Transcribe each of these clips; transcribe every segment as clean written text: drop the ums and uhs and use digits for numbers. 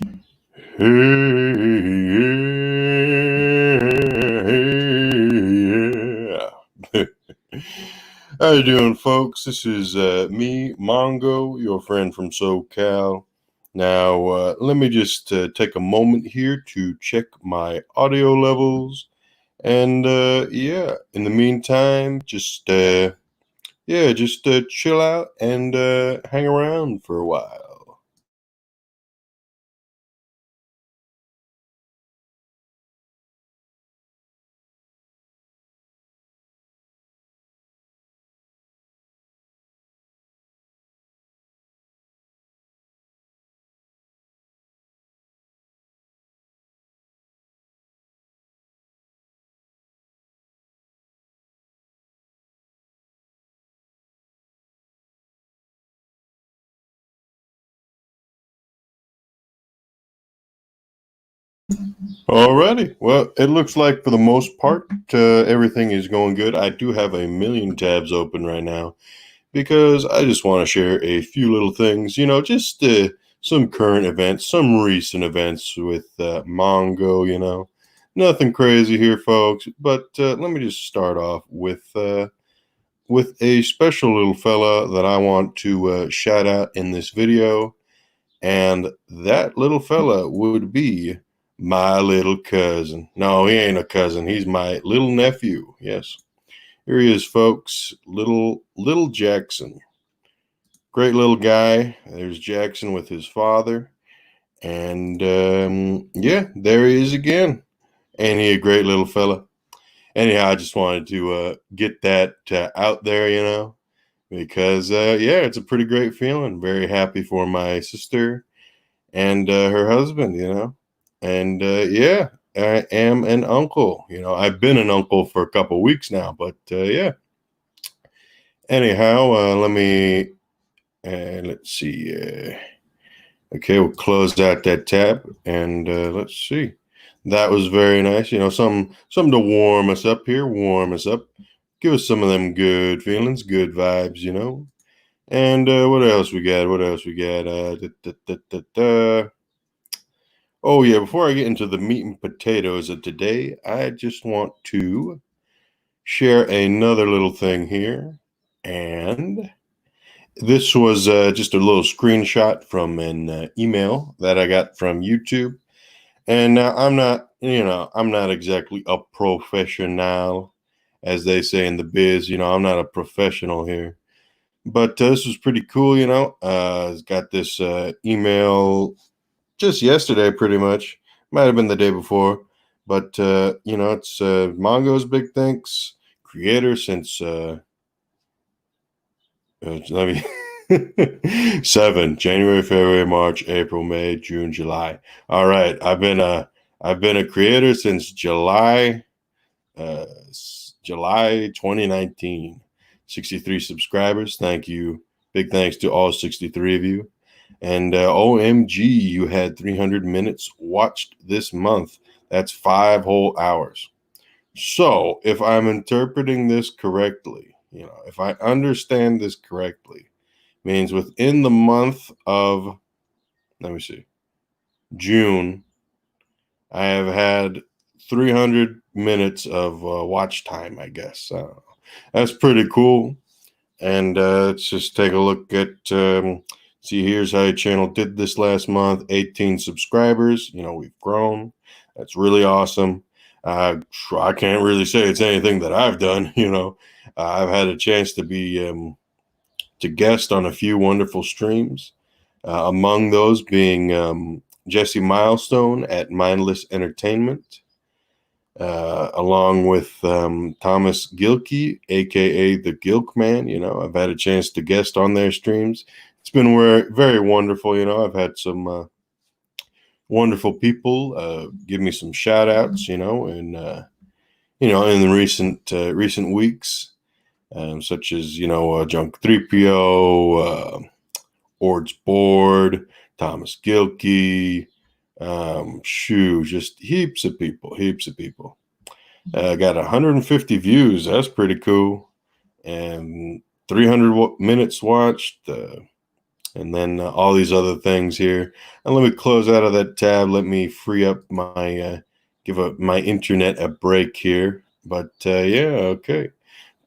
Hey, yeah. How you doing, folks? This is me, Mongo, your friend from SoCal. Now, let me just take a moment here to check my audio levels. And yeah, in the meantime, just chill out and hang around for a while. Alrighty. Well, it looks like for the most part, everything is going good. I do have a million tabs open right now because I just want to share a few little things, just some current events, some recent events with Mongo, Nothing crazy here, folks, but let me just start off with a special little fella that I want to shout out in this video. And that little fella would be my little cousin. No, he ain't a cousin. He's my little nephew. Yes. Here he is, folks. Little Jackson. Great little guy. There's Jackson with his father. And yeah, there he is again. Ain't he a great little fella? Anyhow, I just wanted to get that out there, because yeah, it's a pretty great feeling. Very happy for my sister and her husband, and yeah, I am an uncle. I've been an uncle for a couple weeks now, but yeah. Anyhow, let's see. Okay, we'll close out that tab, and let's see. That was very nice. Something to warm us up here. Warm us up. Give us some of them good feelings, good vibes. And what else we got? What else we got? Oh, yeah, before I get into the meat and potatoes of today, I just want to share another little thing here. And this was just a little screenshot from an email that I got from YouTube. And I'm not exactly a professional, as they say in the biz. I'm not a professional here. But this was pretty cool, It's got this email just yesterday, pretty much. Might have been the day before, but it's Mongo's big thanks, creator since let me 7 January, February, March, April, May, June, July. All right, I've been a creator since uh, July 2019. 63 subscribers. Thank you. Big thanks to all 63 of you. And OMG, you had 300 minutes watched this month. That's 5 whole hours. So, if I'm interpreting this correctly, if I understand this correctly, means within the month of, let me see, June, I have had 300 minutes of watch time, I guess. That's pretty cool. And let's just take a look at, see, here's how your channel did this last month. 18 subscribers. We've grown. That's really awesome. I can't really say it's anything that I've done. I've had a chance to be to guest on a few wonderful streams. Among those being Jesse Milestone at Mindless Entertainment, along with Thomas Gilkey, aka the Gilk Man. I've had a chance to guest on their streams. It's been very wonderful. I've had some wonderful people give me some shout outs, and in the recent weeks, such as Junk 3PO, Ord's Board, Thomas Gilkey, just heaps of people. Got 150 views. That's pretty cool. And 300 minutes watched. and then all these other things here. And let me close out of that tab. Let me free up my my internet a break here. But yeah, okay,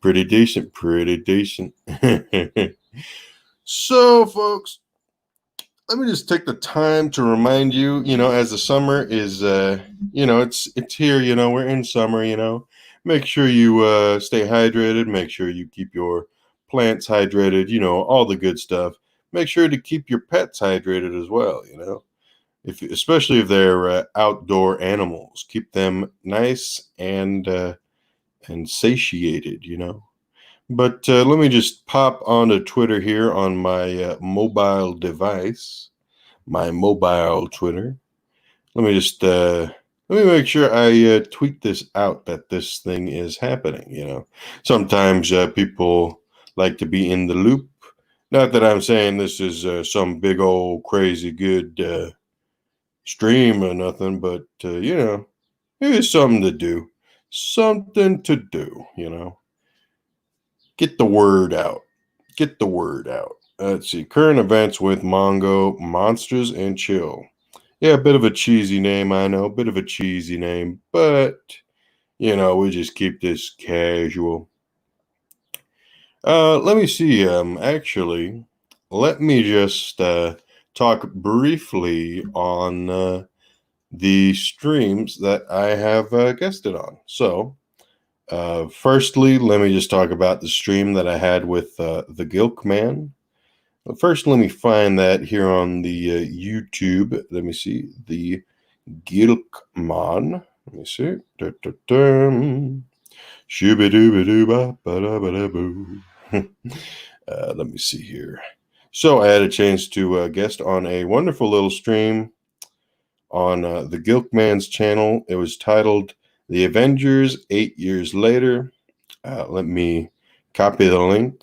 pretty decent, pretty decent. So, folks, let me just take the time to remind you, as the summer is, it's here. We're in summer. Make sure you stay hydrated. Make sure you keep your plants hydrated. All the good stuff. Make sure to keep your pets hydrated as well. Especially if they're outdoor animals, keep them nice and satiated. But let me just pop onto Twitter here on my mobile device, my mobile Twitter. Let me make sure I tweet this out that this thing is happening. Sometimes people like to be in the loop. Not that I'm saying this is some big old crazy good stream or nothing, but it's something to do. Something to do. Get the word out. Get the word out. Let's see. Current events with Mongo, Monsters and Chill. Yeah, a bit of a cheesy name, I know. A bit of a cheesy name, but, we just keep this casual. Let me see. Actually, let me just talk briefly on the streams that I have guested on. So, firstly, let me just talk about the stream that I had with the Gilk Man. First, let me find that here on the YouTube. Let me see. The Gilkman. Let me see. Let me see here. So I had a chance to guest on a wonderful little stream on the Gilkman's channel. It was titled The Avengers 8 Years Later. Let me copy the link.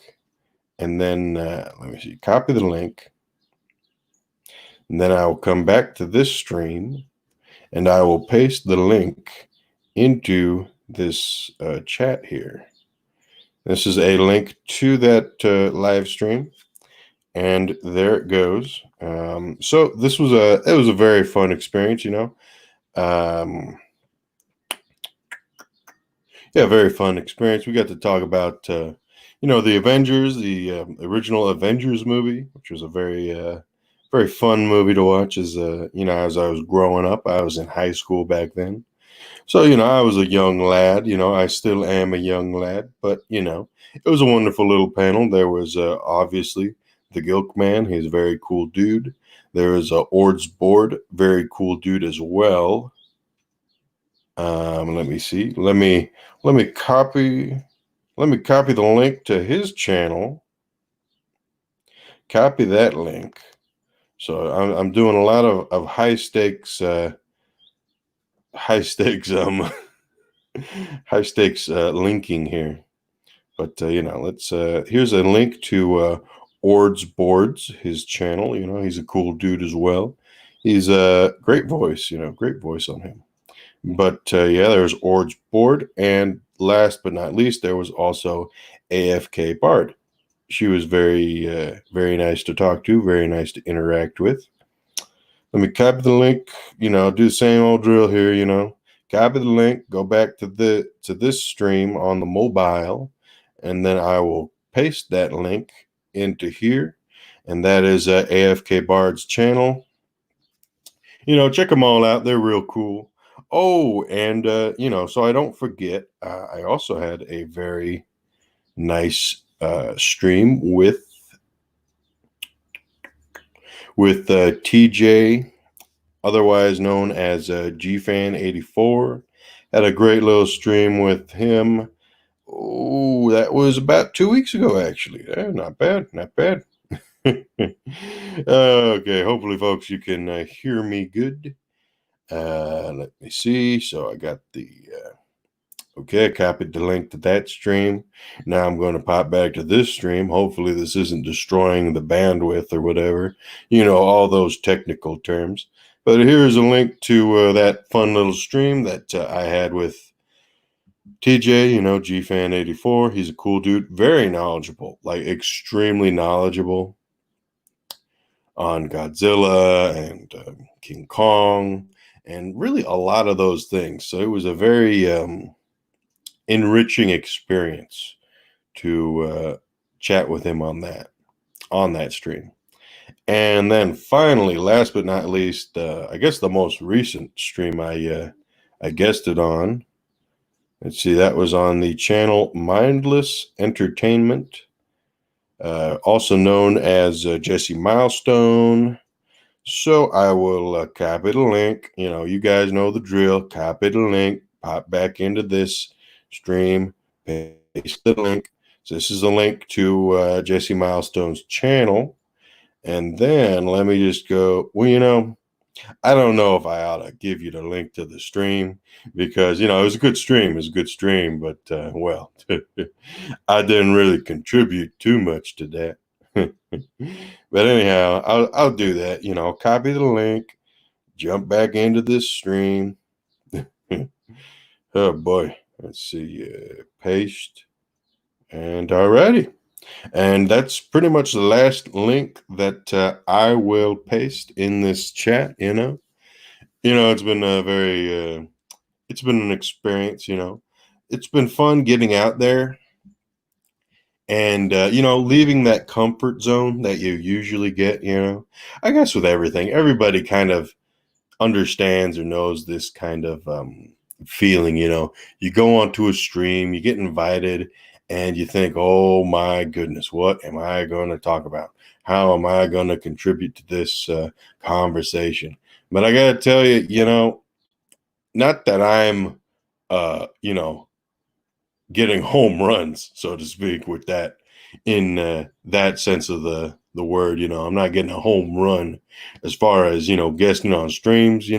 And then, let me see, copy the link. And then I will come back to this stream and I will paste the link into this chat here. This is a link to that live stream. And there it goes. So this was a very fun experience, Yeah, very fun experience. We got to talk about, the Avengers, the original Avengers movie, which was a very fun movie to watch. As as I was growing up, I was in high school back then, so I was a young lad. I still am a young lad, but it was a wonderful little panel. There was obviously the Gilk Man. He's a very cool dude. There is Ord's Board, very cool dude as well. Let me see. Let me copy the link to his channel. Copy that link. So I'm doing a lot of high stakes high stakes linking here. But let's here's a link to Ord's Boards, his channel. He's a cool dude as well. He's a great voice, great voice on him. But yeah, there's Ord's Board, and last but not least, there was also AFK Bard. She was very nice to talk to, very nice to interact with. Let me copy the link, do the same old drill here, copy the link, go back to this stream on the mobile, and then I will paste that link into here, and that is AFK Bard's channel. Check them all out. They're real cool. Oh, and so I don't forget, I also had a very nice stream with TJ, otherwise known as GFan84. Had a great little stream with him. Oh, that was about 2 weeks ago, actually. Not bad, not bad. Okay, hopefully, folks, you can hear me good. Let me see. So I got the okay, I copied the link to that stream. Now I'm going to pop back to this stream. Hopefully this isn't destroying the bandwidth or whatever, all those technical terms. But here's a link to that fun little stream that I had with TJ, GFan84. He's a cool dude, very knowledgeable, like extremely knowledgeable. on Godzilla and King Kong, and really a lot of those things. So it was a very enriching experience to chat with him on that stream. And then finally, last but not least, I guess the most recent stream I guested on. Let's see, that was on the channel Mindless Entertainment, also known as Jesse Milestone. So I will copy the link. You know, you guys know the drill. Copy the link, pop back into this stream, paste the link. So this is a link to Jesse Milestone's channel. And then let me just go, well, you know, I don't know if I ought to give you the link to the stream because, you know, it was a good stream. It was a good stream, but, well, I didn't really contribute too much to that. But anyhow, I'll do that. You know, copy the link, jump back into this stream. Oh boy, let's see, paste, and alrighty, and that's pretty much the last link that I will paste in this chat. It's been a very, it's been an experience. You know, it's been fun getting out there and leaving that comfort zone that you usually get. I guess with everything, everybody kind of understands or knows this kind of feeling. You go onto a stream, you get invited, and you think, oh my goodness, what am I going to talk about? How am I going to contribute to this conversation? But I got to tell you, not that I'm getting home runs, so to speak, with that in that sense of the word. I'm not getting a home run as far as guesting on streams.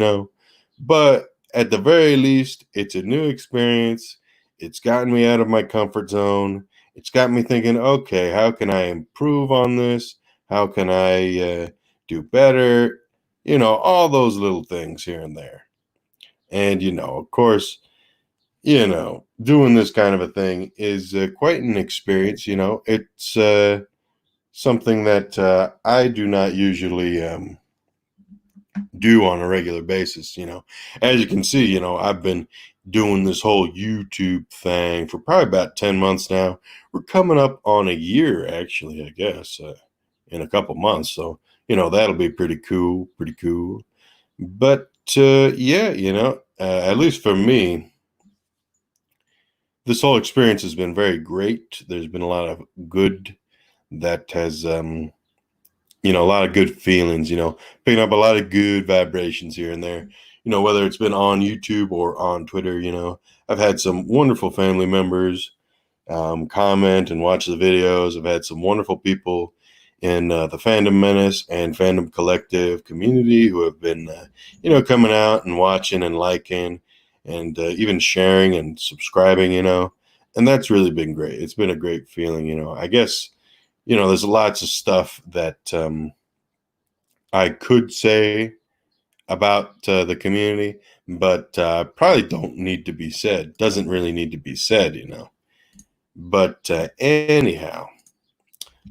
But at the very least, it's a new experience. It's gotten me out of my comfort zone. It's got me thinking, okay, how can I improve on this? How can I do better? All those little things here and there. And of course, doing this kind of a thing is quite an experience. It's something that I do not usually do on a regular basis. As you can see, I've been doing this whole YouTube thing for probably about 10 months now. We're coming up on a year, actually, I guess, in a couple months. So, that'll be pretty cool, But yeah, at least for me, this whole experience has been very great. There's been a lot of good that has, a lot of good feelings, picking up a lot of good vibrations here and there, whether it's been on YouTube or on Twitter. I've had some wonderful family members comment and watch the videos. I've had some wonderful people in the Fandom Menace and Fandom Collective community who have been, coming out and watching and liking and even sharing and subscribing, and that's really been great. It's been a great feeling. I guess, there's lots of stuff that I could say about the community, but probably don't need to be said. Doesn't really need to be said. But anyhow,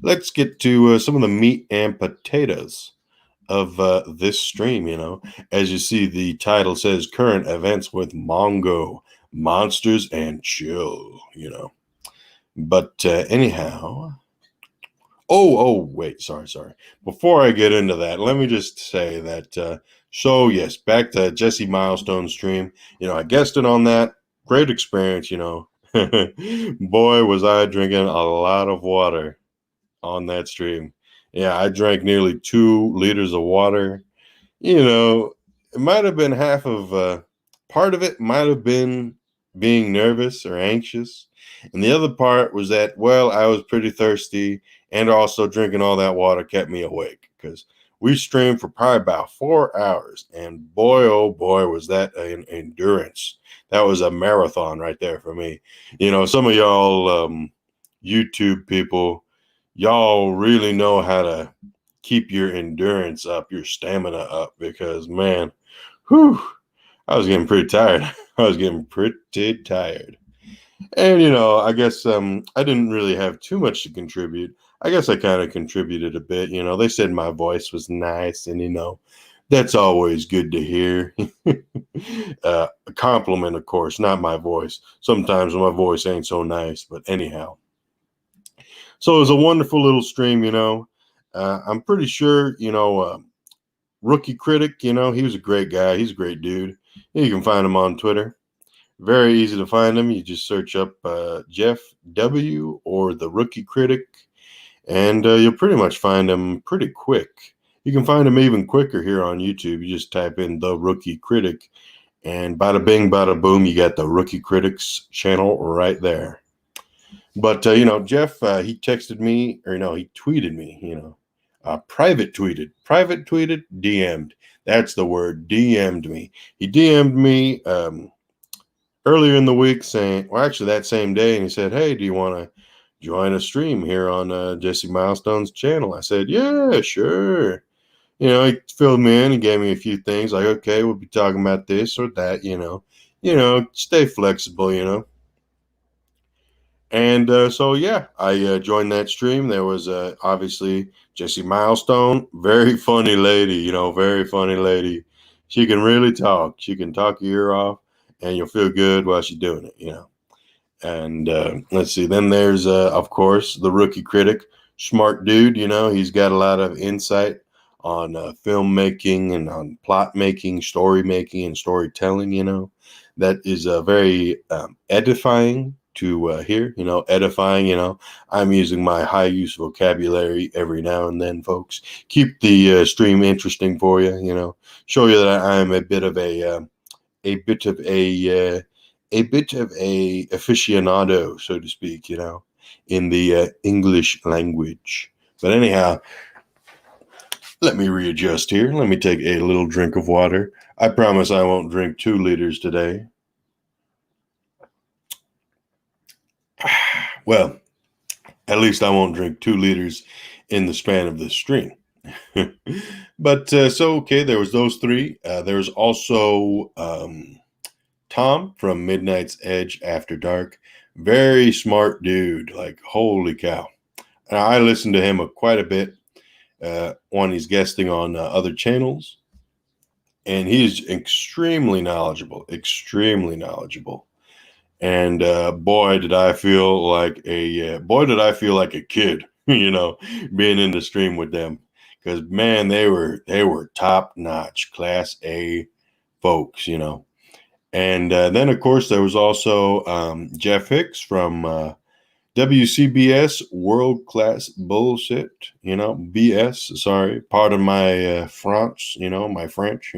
let's get to some of the meat and potatoes of this stream. As you see, the title says current events with Mongo, monsters and chill. But anyhow, wait, sorry. Before I get into that, let me just say that, so yes, back to Jesse Milestone stream. I guested on that. Great experience, Boy, was I drinking a lot of water on that stream. Yeah, I drank nearly 2 liters of water. It might have been half of part of it might have been being nervous or anxious. And the other part was that, well, I was pretty thirsty, and also drinking all that water kept me awake because we streamed for probably about 4 hours. And boy, oh boy, was that an endurance. That was a marathon right there for me. Some of y'all YouTube people, y'all really know how to keep your endurance up, your stamina up, because man, whew, I was getting pretty tired. And I guess I didn't really have too much to contribute. I guess I kind of contributed a bit. They said my voice was nice, and that's always good to hear. A compliment, of course, not my voice. Sometimes my voice ain't so nice, but anyhow. So it was a wonderful little stream. I'm pretty sure, Rookie Critic, he was a great guy. He's a great dude. You can find him on Twitter. Very easy to find him. You just search up Jeff W. or the Rookie Critic, and you'll pretty much find him pretty quick. You can find him even quicker here on YouTube. You just type in the Rookie Critic, and bada bing, bada boom, you got the Rookie Critics channel right there. But Jeff, he texted me, or no, he tweeted me. Private tweeted, DM'd. That's the word, DM'd me. He DM'd me earlier in the week saying, well, actually that same day, and he said, hey, do you want to join a stream here on Jesse Milestone's channel? I said, yeah, sure. He filled me in. He gave me a few things like, okay, we'll be talking about this or that, stay flexible. And so, yeah, I joined that stream. There was obviously Jesse Milestone, very funny lady, very funny lady. She can really talk. She can talk your ear off, and you'll feel good while she's doing it, And let's see. Then there's, of course, the Rookie Critic, smart dude. He's got a lot of insight on filmmaking and on plot making, story making, and storytelling. That is very edifying to hear. Edifying. I'm using my high use vocabulary every now and then, folks. Keep the stream interesting for you. Show you that I am a bit of a aficionado, so to speak, in the English language. But anyhow, let me readjust here. Let me take a little drink of water. I promise I won't drink 2 liters today. Well, at least I won't drink 2 liters in the span of this stream. But so, okay, there was those 3. There's also Tom from Midnight's Edge After Dark. Very smart dude. Like, holy cow. I listen to him quite a bit when he's guesting on other channels. And he's extremely knowledgeable. And boy, did I feel like a kid, being in the stream with them. Because, man, they were top-notch, Class A folks, And then, of course, there was also Jeff Hicks from WCBS, World Class Bullshit, BS, sorry, pardon my French, my French,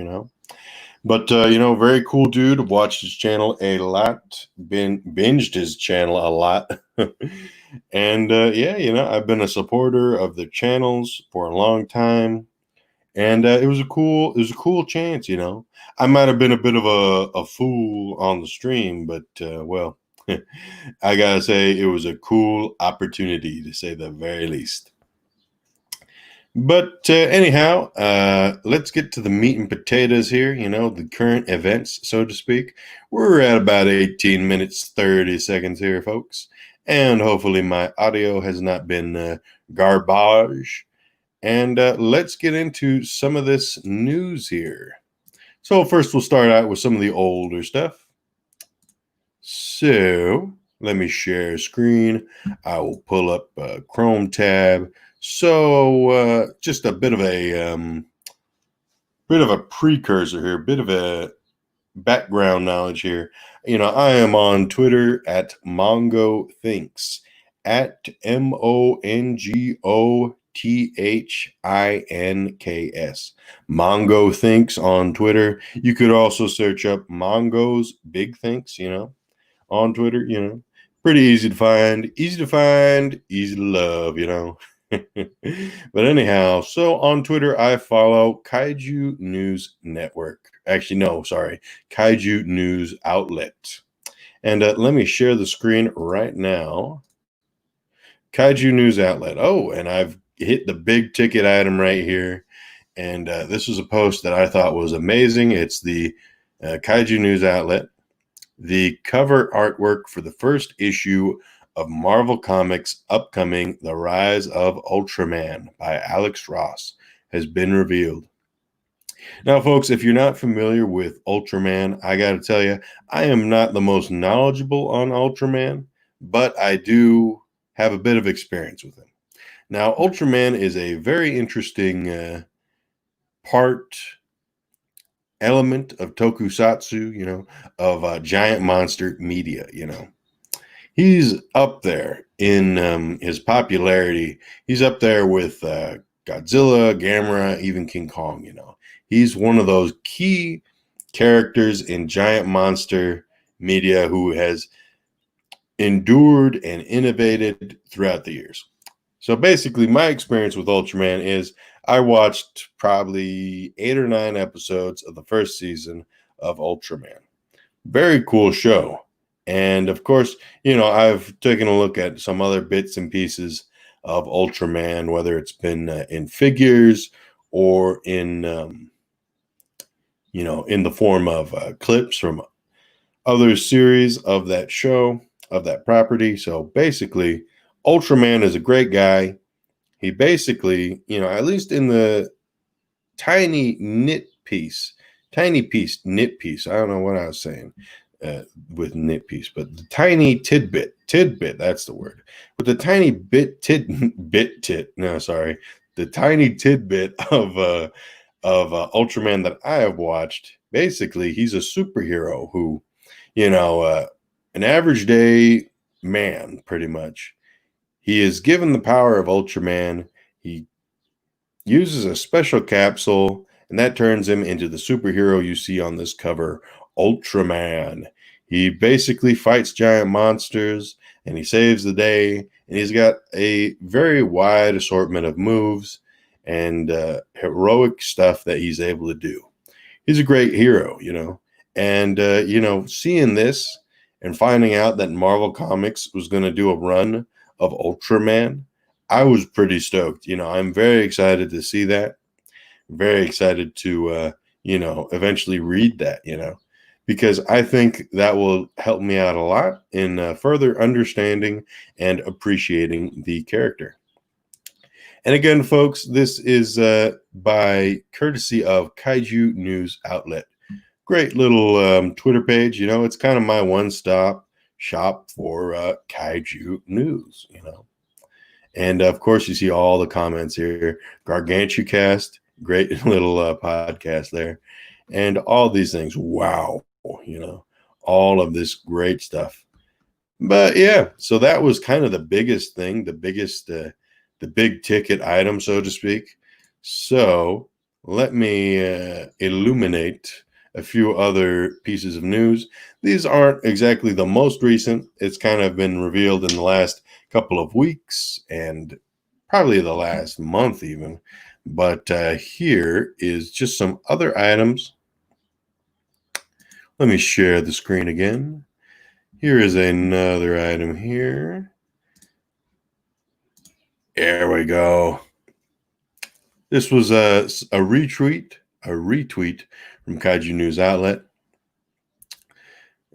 But, very cool dude. Watched his channel a lot, binged his channel a lot. And, yeah, I've been a supporter of the channels for a long time. And it was a cool chance, I might have been a bit of a fool on the stream, but, well, I gotta say it was a cool opportunity, to say the very least. But anyhow, let's get to the meat and potatoes here, the current events, so to speak. We're at about 18 minutes, 30 seconds here, folks. And hopefully my audio has not been garbage. And let's get into some of this news here. So first we'll start out with some of the older stuff. So let me share screen. I will pull up a Chrome tab. So just a bit of a precursor here, bit of a background knowledge here. I am on Twitter at Mongo Thinks, at MongoThinks. Mongo Thinks on Twitter. You could also search up Mongo's Big Thinks, on Twitter, pretty easy to find, easy to love, But anyhow, so on Twitter, I follow Kaiju News Network. Actually, no, sorry, Kaiju News Outlet. And let me share the screen right now. Kaiju News Outlet. Oh, and I've hit the big ticket item right here. And this was a post that I thought was amazing. It's the Kaiju News Outlet. The cover artwork for the first issue of Marvel Comics' upcoming The Rise of Ultraman by Alex Ross has been revealed. Now, folks, if you're not familiar with Ultraman, I got to tell you, I am not the most knowledgeable on Ultraman, but I do have a bit of experience with him. Now, Ultraman is a very interesting part element of tokusatsu, of giant monster media. He's up there in his popularity. He's up there with Godzilla, Gamera, even King Kong. He's one of those key characters in giant monster media who has endured and innovated throughout the years. So basically, my experience with Ultraman is I watched probably 8 or 9 episodes of the first season of Ultraman. Very cool show. And of course, I've taken a look at some other bits and pieces of Ultraman, whether it's been in figures or in the form of clips from other series of that show, of that property. So basically, Ultraman is a great guy. He basically, at least in the tiny knit piece, I don't know what I was saying with knit piece, but the tiny tidbit, that's the word. With the tiny the tiny tidbit of Ultraman that I have watched, basically, he's a superhero who, an average day man, pretty much. He is given the power of Ultraman. He uses a special capsule, and that turns him into the superhero you see on this cover, Ultraman. He basically fights giant monsters, and he saves the day, and he's got a very wide assortment of moves and heroic stuff that he's able to do. He's a great hero, and seeing this and finding out that Marvel Comics was going to do a run of Ultraman, I was pretty stoked. I'm very excited to see that. Very excited to, eventually read that, because I think that will help me out a lot in further understanding and appreciating the character. And again, folks, this is by courtesy of Kaiju News Outlet. Great little Twitter page. It's kind of my one-stop shop for Kaiju news, And of course, you see all the comments here. GargantuCast, great little podcast there. And all these things. Wow. All of this great stuff. But yeah, so that was kind of the biggest thing, the big ticket item, so to speak. So let me illuminate a few other pieces of news. These aren't exactly the most recent. It's kind of been revealed in the last couple of weeks and probably the last month even. But here is just some other items. Let me share the screen again. Here is another item here. There we go. This was a retweet from Kaiju News Outlet.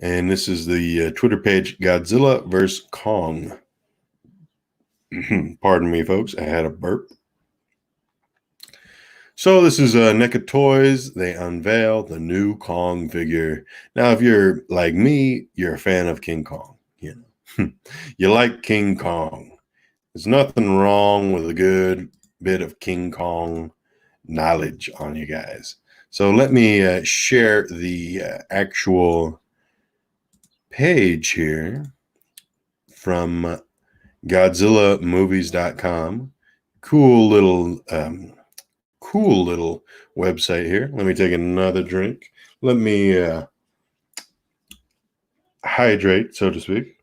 And this is the Twitter page, Godzilla vs. Kong. Pardon me, folks. I had a burp. So this is NECA Toys. They unveil the new Kong figure. Now, if you're like me, you're a fan of King Kong. You like King Kong. There's nothing wrong with a good bit of King Kong knowledge on you guys. So let me share the actual page here from GodzillaMovies.com. Cool little website here. Let me take another drink. Let me hydrate, so to speak.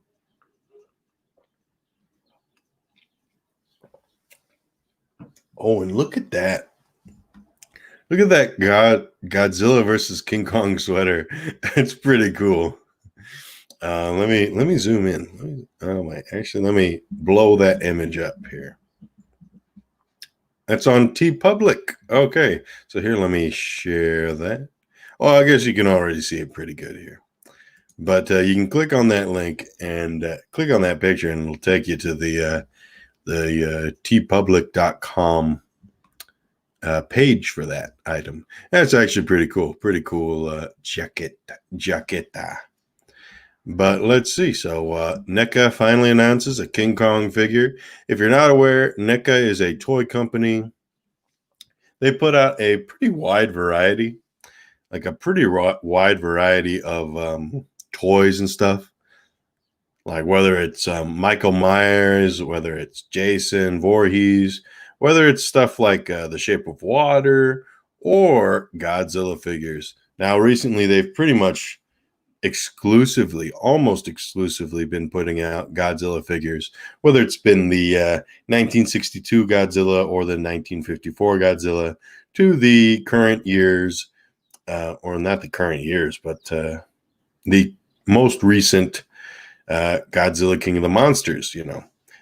Oh, and look at that. Look at that Godzilla versus King Kong sweater. It's pretty cool. Let me zoom in. Let me blow that image up here. That's on TeePublic. Okay, so here, let me share that. Oh, I guess you can already see it pretty good here. But you can click on that link and click on that picture, and it'll take you to the tpublic.com page for that item. That's actually pretty cool. Pretty cool jaqueta. But let's see. So NECA finally announces a King Kong figure. If you're not aware, NECA is a toy company. They put out a pretty wide variety, like a pretty wide variety of toys and stuff. Like whether it's Michael Myers, whether it's Jason Voorhees, whether it's stuff like The Shape of Water or Godzilla figures. Now, recently, they've pretty much almost exclusively been putting out Godzilla figures, whether it's been the 1962 Godzilla or the 1954 Godzilla to the current years, or not the current years, but the most recent Godzilla King of the Monsters.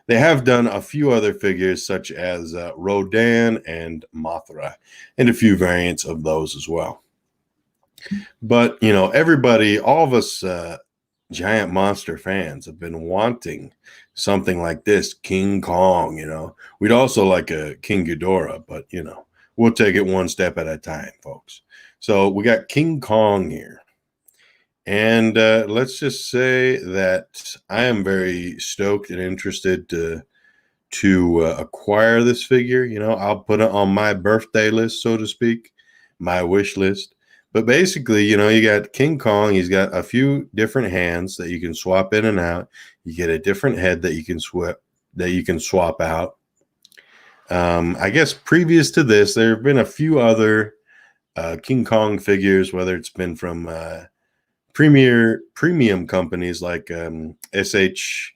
They have done a few other figures such as Rodan and Mothra and a few variants of those as well. But everybody, all of us giant monster fans have been wanting something like this King Kong. We'd also like a King Ghidorah, but we'll take it one step at a time, folks. So we got King Kong here. And let's just say that I am very stoked and interested to acquire this figure. I'll put it on my birthday list, so to speak, my wish list. But basically, you got King Kong. He's got a few different hands that you can swap in and out. You get a different head that you can swap out. I guess previous to this, there have been a few other King Kong figures, whether it's been from premium companies like SH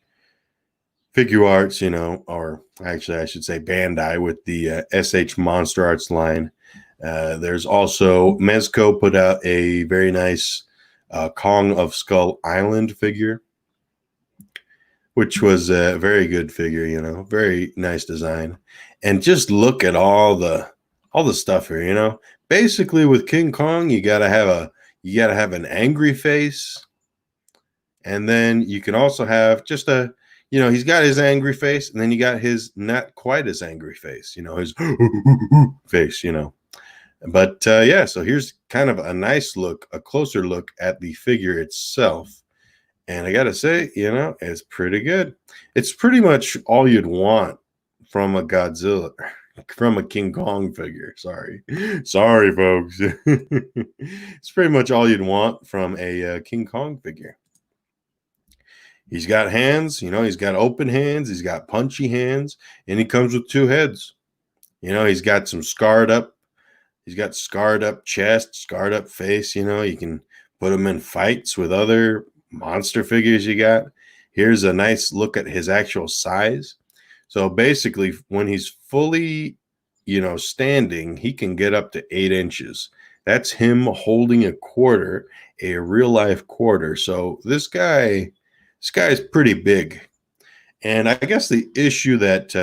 Figure Arts, or actually I should say Bandai with the SH Monster Arts line. There's also Mezco put out a very nice Kong of Skull Island figure, which was a very good figure, very nice design. And just look at all the stuff here, Basically with King Kong, you gotta have an angry face, and then you can also have just he's got his angry face, and then you got his not quite as angry face, his face, But yeah, so here's kind of a closer look at the figure itself. And I gotta say, it's pretty good. It's pretty much all you'd want from a King Kong figure. Sorry, folks. It's pretty much all you'd want from a King Kong figure. He's got hands, he's got open hands, he's got punchy hands, and he comes with two heads. He's got some scarred up chest, scarred up face. You can put him in fights with other monster figures you got. Here's a nice look at his actual size. So basically, when he's fully, standing, he can get up to 8 inches. That's him holding a quarter, a real life quarter. So this guy is pretty big. And I guess the issue that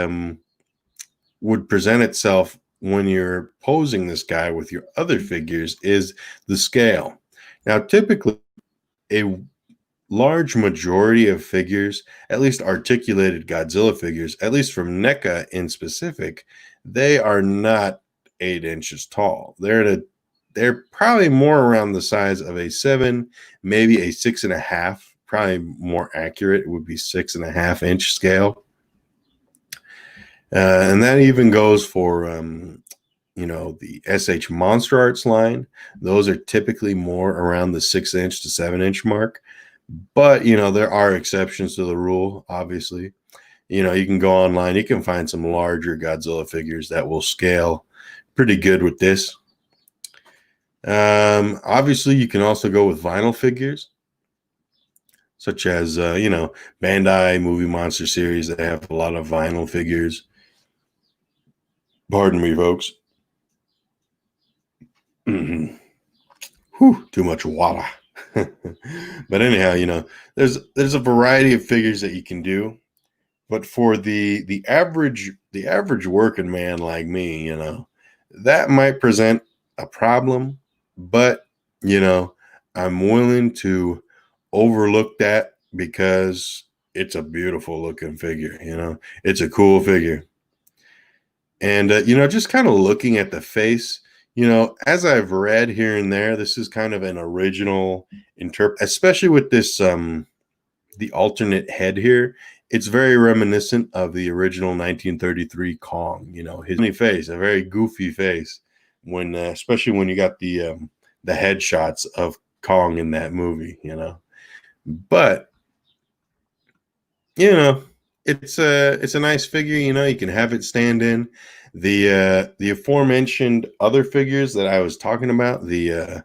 would present itself when you're posing this guy with your other figures is the scale. Now, typically, a large majority of figures, at least articulated Godzilla figures, at least from NECA in specific, they are not 8 inches tall. They're probably more around the size of a 7, maybe a 6.5. Probably more accurate, it would be 6.5 inch scale. And that even goes for the SH Monster Arts line. Those are typically more around the 6 inch to 7 inch mark. But, there are exceptions to the rule, obviously. You can go online. You can find some larger Godzilla figures that will scale pretty good with this. Obviously, you can also go with vinyl figures, such as, Bandai Movie Monster Series. They have a lot of vinyl figures. Pardon me, folks. Whew, too much water. But anyhow, there's a variety of figures that you can do. But for the average working man like me, that might present a problem. But I'm willing to overlooked at because it's a beautiful looking figure. It's a cool figure. And, just kind of looking at the face, as I've read here and there, this is kind of an original especially with this, the alternate head here. It's very reminiscent of the original 1933 Kong, his funny face, a very goofy face especially when you got the headshots of Kong in that movie, but it's a nice figure. You can have it stand in the aforementioned other figures that I was talking about, the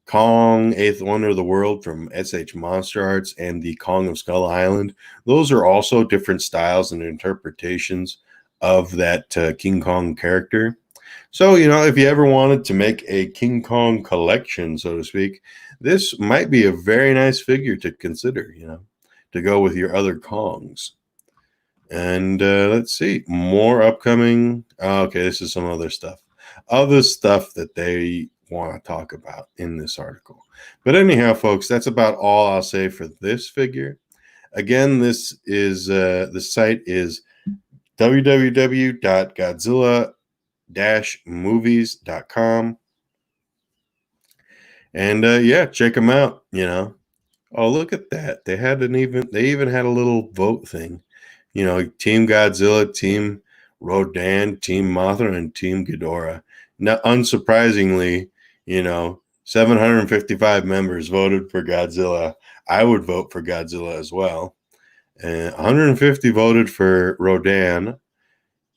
Kong Eighth Wonder of the World from SH Monster Arts and the Kong of Skull Island. Those are also different styles and interpretations of that King Kong character. So, if you ever wanted to make a King Kong collection, so to speak, this might be a very nice figure to consider, to go with your other Kongs. And let's see, more upcoming. Okay, this is some other stuff. Other stuff that they want to talk about in this article. But anyhow, folks, that's about all I'll say for this figure. Again, this is the site is www.godzilla-movies.com. And check them out, Oh, look at that. They even had a little vote thing. Team Godzilla, Team Rodan, Team Mothra, and Team Ghidorah. Now, unsurprisingly, 755 members voted for Godzilla. I would vote for Godzilla as well. 150 voted for Rodan.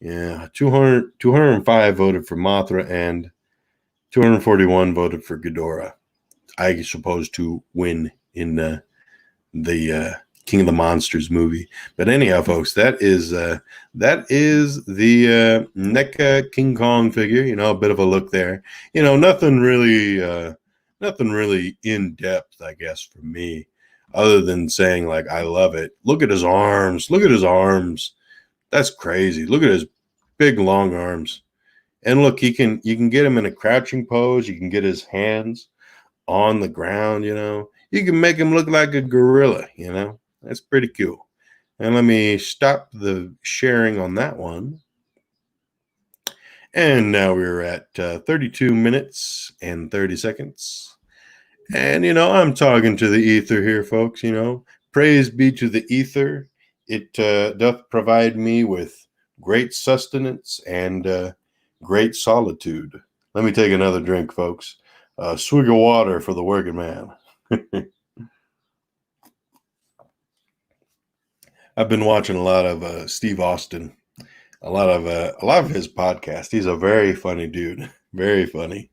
Yeah, 205 voted for Mothra, and 241 voted for Ghidorah. I suppose to win in the King of the Monsters movie. But anyhow, folks, that is the NECA King Kong figure. A bit of a look there. Nothing really in depth, I guess, for me, other than saying like I love it. Look at his arms. Look at his arms. That's crazy. Look at his big long arms. And look, you can get him in a crouching pose. You can get his hands on the ground. You can make him look like a gorilla. That's pretty cool. And let me stop the sharing on that one. And now we're at 32 minutes and 30 seconds. And, I'm talking to the ether here, folks. Praise be to the ether. It doth provide me with great sustenance and great solitude. Let me take another drink, folks. Swig of water for the working man. I've been watching a lot of Steve Austin, a lot of his podcast. He's a very funny dude, very funny.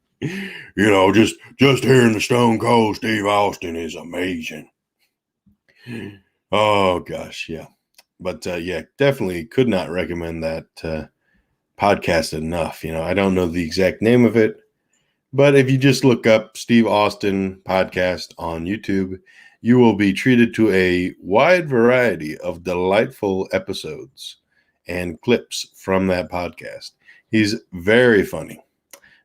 Just hearing the Stone Cold Steve Austin is amazing. Oh gosh, yeah, but definitely could not recommend that podcast enough. I don't know the exact name of it, but if you just look up Steve Austin podcast on YouTube, you will be treated to a wide variety of delightful episodes and clips from that podcast. He's very funny.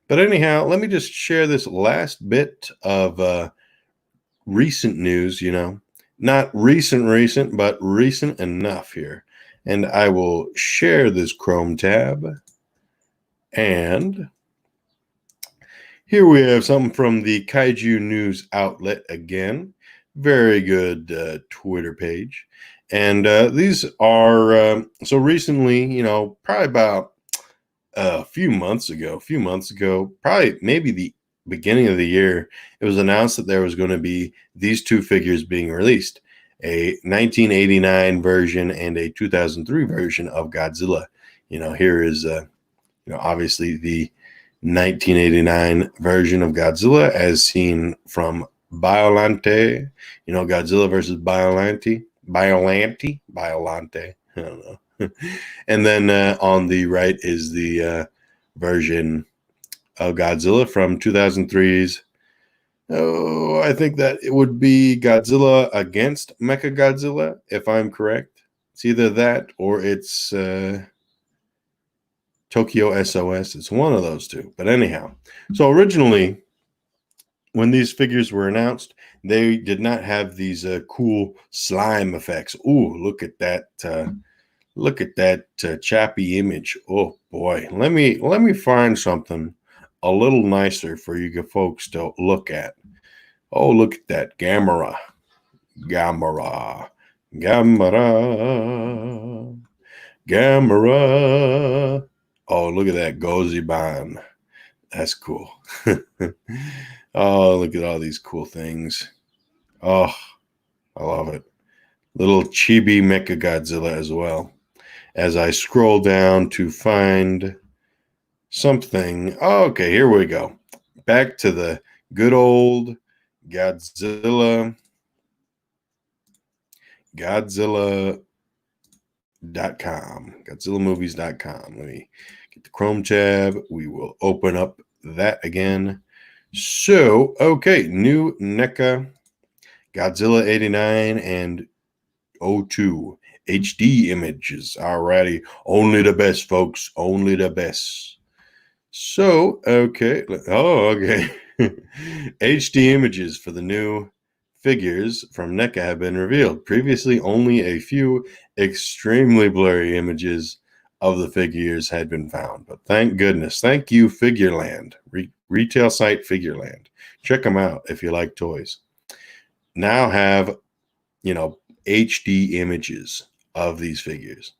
But anyhow, let me just share this last bit of recent news, not recent, but recent enough here. And I will share this Chrome tab. And here we have something from the Kaiju News outlet again. Very good Twitter page. And these are, so recently, probably about a few months ago, probably maybe the beginning of the year, it was announced that there was going to be these two figures being released, a 1989 version and a 2003 version of Godzilla. Here is, obviously the 1989 version of Godzilla as seen from Biollante, Godzilla versus Biollante, I don't know. And then on the right is the version of Godzilla from 2003's. Oh, I think that it would be Godzilla against Mechagodzilla, if I'm correct. It's either that or it's Tokyo SOS. It's one of those two. But anyhow, so originally when these figures were announced, they did not have these cool slime effects. Ooh, look at that! Look at that chappy image. Oh boy, let me find something a little nicer for you folks to look at. Oh, look at that Gamera, Gamera, Gamera, Gamera. Oh, look at that Goziban. That's cool. Oh, look at all these cool things. Oh, I love it. Little chibi Mecha Godzilla as well. As I scroll down to find something. Oh, okay, here we go. Back to the good old Godzilla. Godzilla.com. GodzillaMovies.com. Let me get the Chrome tab. We will open up that again. So, okay, new NECA Godzilla 89 and 02 HD images. Alrighty, only the best, folks. Only the best. So, okay. Oh, okay. HD images for the new figures from NECA have been revealed. Previously, only a few extremely blurry images of the figures had been found. But thank goodness. Thank you, Figureland. Retail site Figureland. Check them out if you like toys. Now have, HD images of these figures.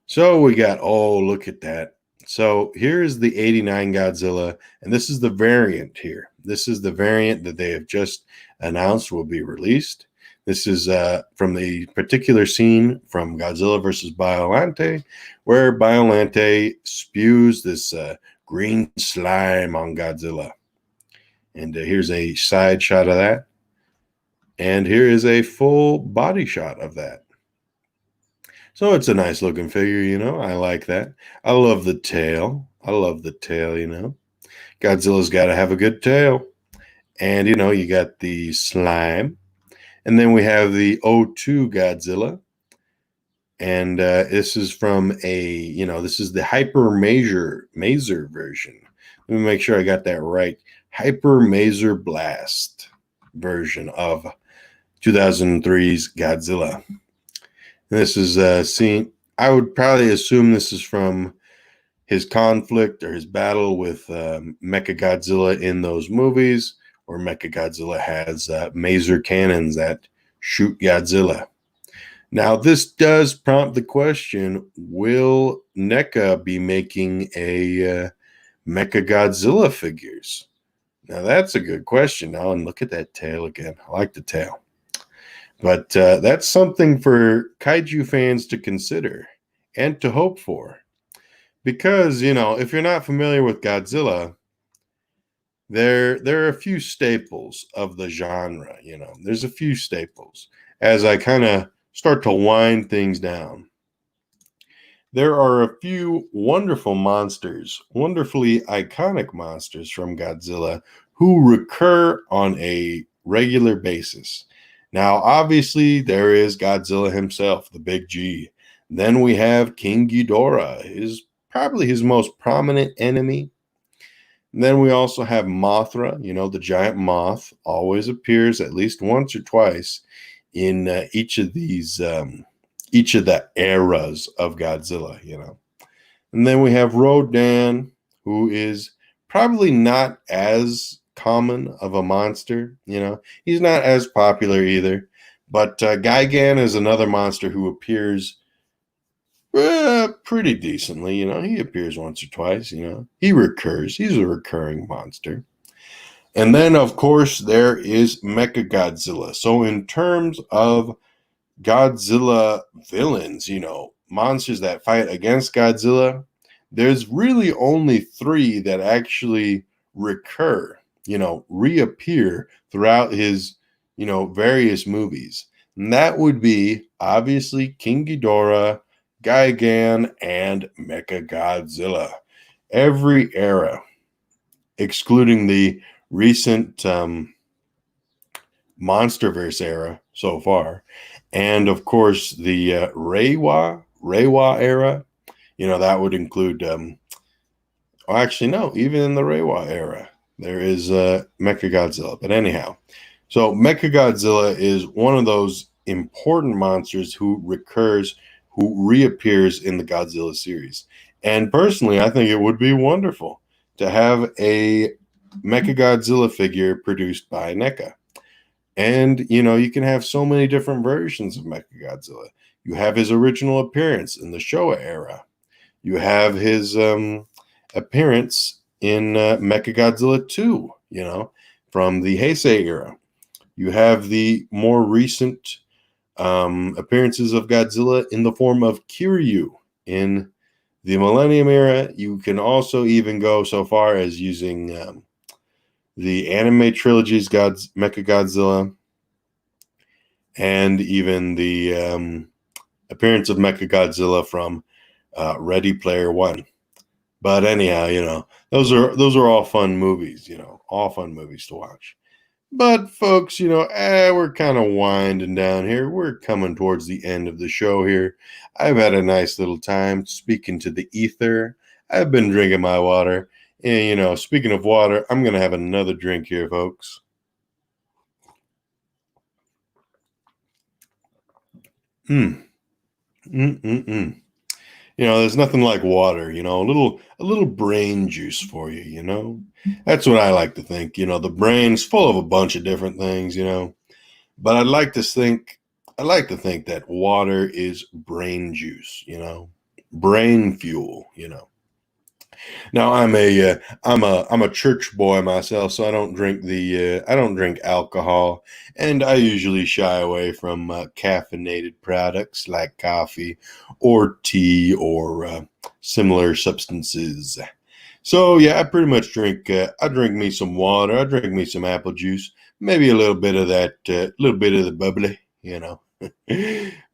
So we got, oh, look at that. So here's the 89 Godzilla, and this is the variant here. This is the variant that they have just announced will be released. This is from the particular scene from Godzilla versus Biollante, where Biollante spews this green slime on Godzilla. And here's a side shot of that. And here is a full body shot of that. So it's a nice looking figure, I like that. I love the tail. Godzilla's got to have a good tail. And, you got the slime. And then we have the O2 Godzilla. And this is from this is the Hyper Maser version. Let me make sure I got that right. Hyper Maser Blast version of 2003's Godzilla. This is seen. I would probably assume this is from his conflict or his battle with Mechagodzilla in those movies, where Mechagodzilla has maser cannons that shoot Godzilla. Now, this does prompt the question: will NECA be making a Mechagodzilla figures? Now, that's a good question. Now, and look at that tail again. I like the tail. But that's something for kaiju fans to consider and to hope for. Because, if you're not familiar with Godzilla, there are a few staples of the genre, There's a few staples. As I kind of start to wind things down, there are a few wonderful monsters, wonderfully iconic monsters from Godzilla who recur on a regular basis. Now, obviously, there is Godzilla himself, the Big G. Then we have King Ghidorah, probably his most prominent enemy. And then we also have Mothra, the giant moth, always appears at least once or twice in each of the eras of Godzilla, And then we have Rodan, who is probably not as common of a monster, He's not as popular either. But Gigan is another monster who appears pretty decently, He appears once or twice, He recurs. He's a recurring monster. And then, of course, there is Mechagodzilla. So in terms of Godzilla villains, monsters that fight against Godzilla, there's really only 3 that actually recur, reappear throughout his, various movies. And that would be, obviously, King Ghidorah, Gigan, and Mechagodzilla. Every era, excluding the recent MonsterVerse era so far, and of course the Reiwa era, that would include, even in the Reiwa era, There is Mechagodzilla. But anyhow, so Mechagodzilla is one of those important monsters who reappears in the Godzilla series. And personally, I think it would be wonderful to have a Mechagodzilla figure produced by NECA. And you can have so many different versions of Mechagodzilla. You have his original appearance in the Showa era. You have his appearance in Mechagodzilla 2, from the Heisei era. You have the more recent appearances of Godzilla in the form of Kiryu in the Millennium era. You can also even go so far as using the anime trilogy's Mechagodzilla, and even the appearance of Mechagodzilla from Ready Player One. But anyhow, those are all fun movies, all fun movies to watch. But folks, we're kind of winding down here. We're coming towards the end of the show here. I've had a nice little time speaking to the ether. I've been drinking my water. And, speaking of water, I'm going to have another drink here, folks. There's nothing like water, a little brain juice for you. That's what I like to think. The brain's full of a bunch of different things, but I like to think that water is brain juice, brain fuel. Now I'm a church boy myself, so I don't drink alcohol, and I usually shy away from caffeinated products like coffee or tea or similar substances. So yeah, I pretty much drink. I drink me some water. I drink me some apple juice, maybe a little bit of that, little bit of the bubbly.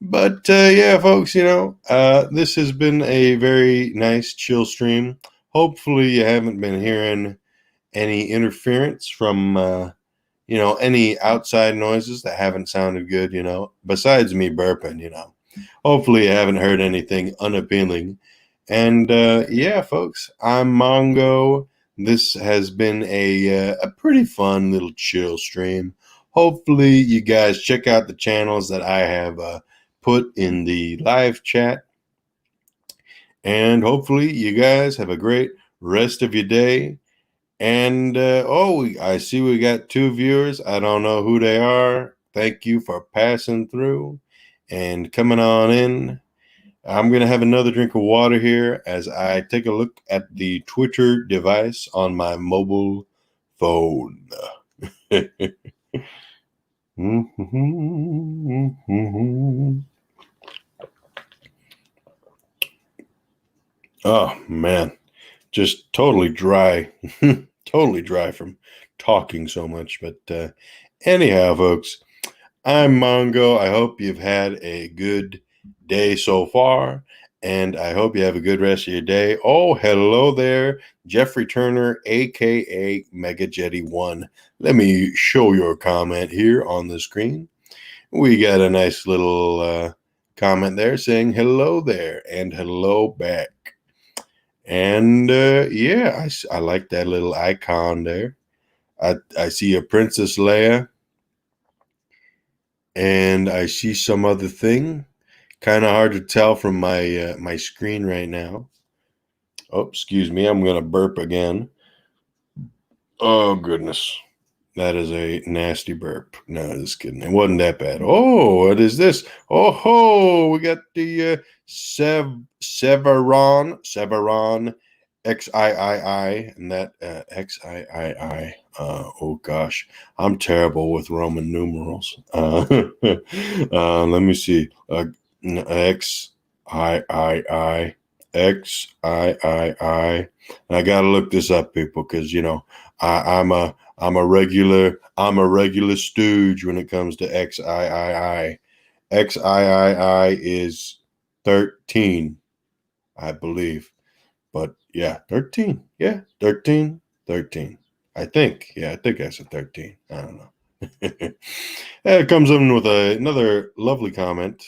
But yeah, folks, this has been a very nice chill stream. Hopefully, you haven't been hearing any interference from, any outside noises that haven't sounded good, besides me burping. Hopefully, you haven't heard anything unappealing. And yeah, folks, I'm Mongo. This has been a pretty fun little chill stream. Hopefully, you guys check out the channels that I have put in the live chat. And hopefully, you guys have a great rest of your day. And I see we got 2 viewers. I don't know who they are. Thank you for passing through and coming on in. I'm going to have another drink of water here as I take a look at the Twitter device on my mobile phone. Oh, man. Just totally dry. Totally dry from talking so much. But anyhow, folks, I'm Mongo. I hope you've had a good day so far, and I hope you have a good rest of your day. Oh, hello there, Jeffrey Turner, aka Mega Jetty 1. Let me show your comment here on the screen. We got a nice little comment there saying hello there and hello back. And yeah, I like that little icon there. I see a Princess Leia. And I see some other thing. Kind of hard to tell from my screen right now. Oh, excuse me. I'm going to burp again. Oh, goodness. That is a nasty burp. No, just kidding. It wasn't that bad. Oh, what is this? Oh, ho, we got the Severon XIII, and that XIII. Oh gosh, I'm terrible with Roman numerals. Let me see. XIII. XIII. I gotta look this up, people, because I'm a regular stooge when it comes to XIII. XIII is 13, I believe. But yeah, 13. Yeah, 13. I think. Yeah, I think I said 13. I don't know. It comes in with another lovely comment.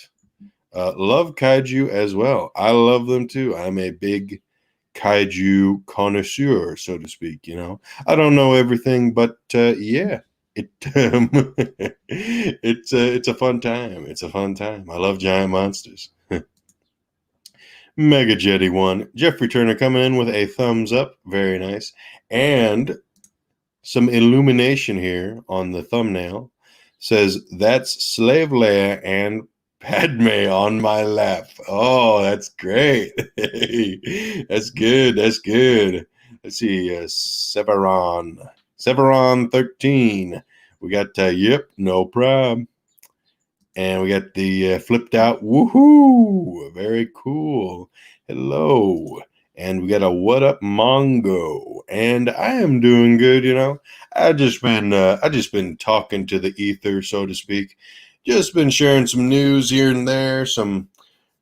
Love kaiju as well. I love them too. I'm a big kaiju connoisseur, so to speak. I don't know everything, but yeah, it it's a fun time. It's a fun time. I love giant monsters. Mega Jetty one. Jeffrey Turner coming in with a thumbs up. Very nice. And some illumination here on the thumbnail. Says, that's Slave Leia and Padme on my lap. Oh, that's great. That's good. That's good. Let's see. Severon 13. We got, yep, no problem. And we got the flipped out. Woohoo! Very cool. Hello. And we got a what up Mongo. And I am doing good. I just been talking to the ether, so to speak. Just been sharing some news here and there, some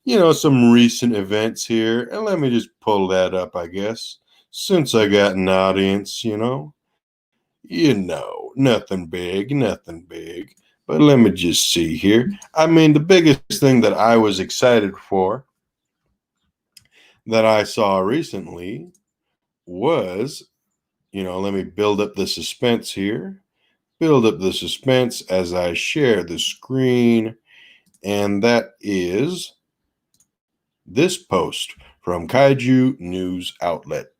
recent events here. And let me just pull that up, I guess. Since I got an audience. Nothing big, nothing big. But let me just see here. I mean, the biggest thing that I was excited for that I saw recently was, let me build up the suspense here. Build up the suspense as I share the screen. And that is this post from Kaiju News Outlet.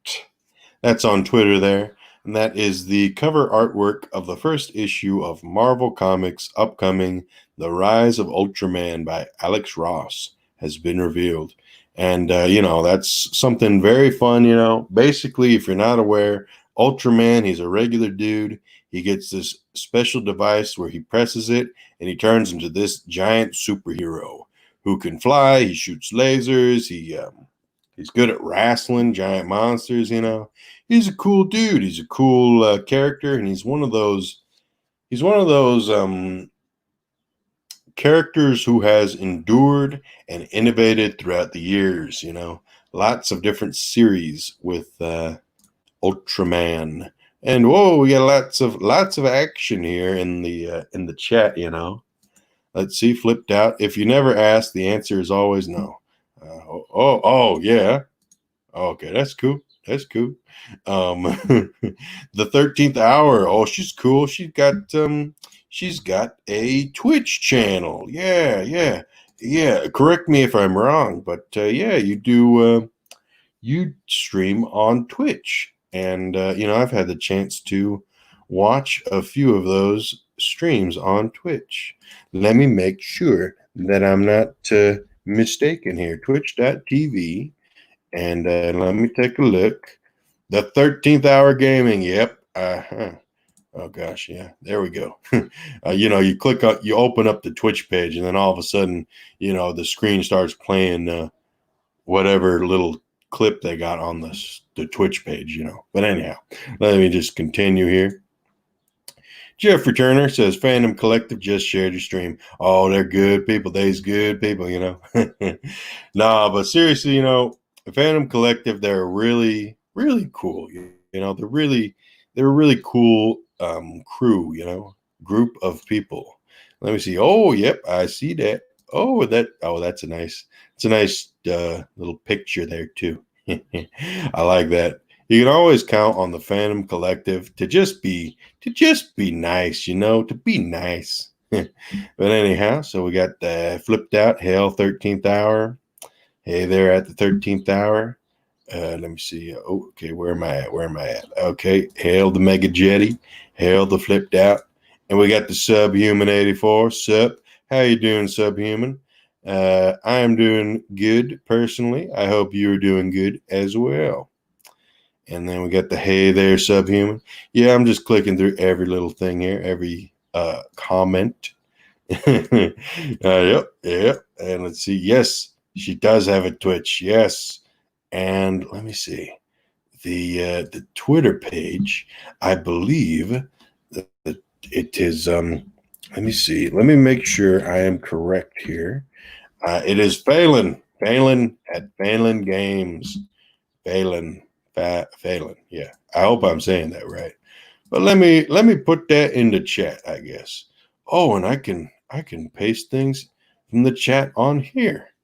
That's on Twitter there. And that is the cover artwork of the first issue of Marvel Comics' upcoming The Rise of Ultraman by Alex Ross has been revealed. And, that's something very fun. Basically, if you're not aware, Ultraman, he's a regular dude. He gets this special device where he presses it and he turns into this giant superhero who can fly. He shoots lasers. He's good at wrestling giant monsters. He's a cool dude. He's a cool character, and he's one of those. He's one of those characters who has endured and innovated throughout the years. Lots of different series with Ultraman, and whoa, we got lots of action here in the chat. Let's see, flipped out. If you never ask, the answer is always no. Oh, yeah. Okay, that's cool. That's cool. The 13th hour. Oh, she's cool. She's got a Twitch channel. Yeah. Correct me if I'm wrong, but yeah, you do. You stream on Twitch, and I've had the chance to watch a few of those streams on Twitch. Let me make sure that I'm not mistaken here. Twitch.tv. And let me take a look. The 13th hour gaming. Yep. Oh gosh, yeah. There we go. You click on, you open up the Twitch page, and then all of a sudden, the screen starts playing whatever little clip they got on the Twitch page. But anyhow, let me just continue here. Jeffrey Turner says, Phantom Collective just shared your stream. Oh, they're good people. They's good people. Nah, but seriously, Phantom Collective, they're really, really cool. They're a really cool crew, group of people. Let me see. Oh, yep, I see that. That's a nice little picture there too. I like that. You can always count on the Phantom Collective to just be nice, to be nice. But anyhow, so we got the flipped out Hail 13th hour. Hey there at the 13th hour. Let me see. Okay, where am I at? Okay, Hail the Mega Jetty. Hail the flipped out. And we got the Subhuman 84. Sup? How you doing, Subhuman? I am doing good personally. I hope you're doing good as well. And then we got the hey there, Subhuman. Yeah, I'm just clicking through every little thing here, every comment. Yep. And let's see. Yes, she does have a Twitch. Yes. And let me see. The Twitter page, I believe that it is let me see. Let me make sure I am correct here. It is Phelan at Phelan Games. Phelan. Yeah, I hope I'm saying that right. But let me put that in the chat, I guess. Oh, and I can paste things from the chat on here.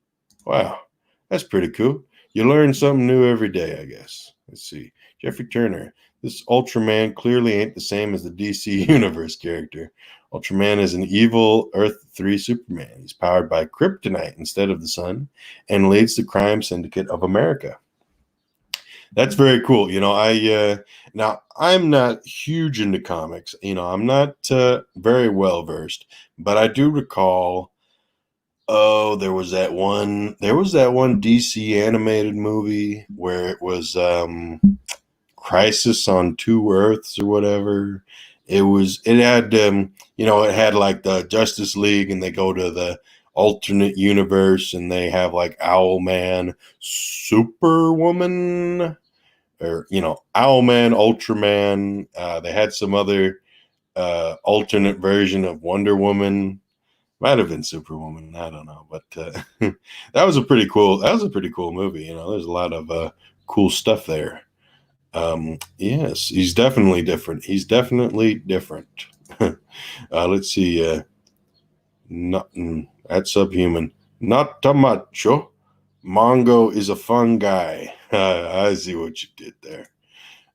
Wow, that's pretty cool. You learn something new every day, I guess. Let's see. Jeffrey Turner. This Ultraman clearly ain't the same as the DC Universe character. Ultraman is an evil Earth 3 Superman. He's powered by kryptonite instead of the sun and leads the crime syndicate of America. That's very cool. Now I'm not huge into comics. I'm not very well versed, but I do recall. Oh, there was that one DC animated movie where it was Crisis on Two Earths or whatever. It had like the Justice League, and they go to the alternate universe, and they have like Owlman, Superwoman, or Owlman, Ultraman. They had some other alternate version of Wonder Woman. Might have been Superwoman. I don't know, but that was a pretty cool. That was a pretty cool movie. There's a lot of cool stuff there. Yes, he's definitely different. He's definitely different. Let's see. That's Subhuman. Not Tamacho. Mongo is a fun guy. I see what you did there.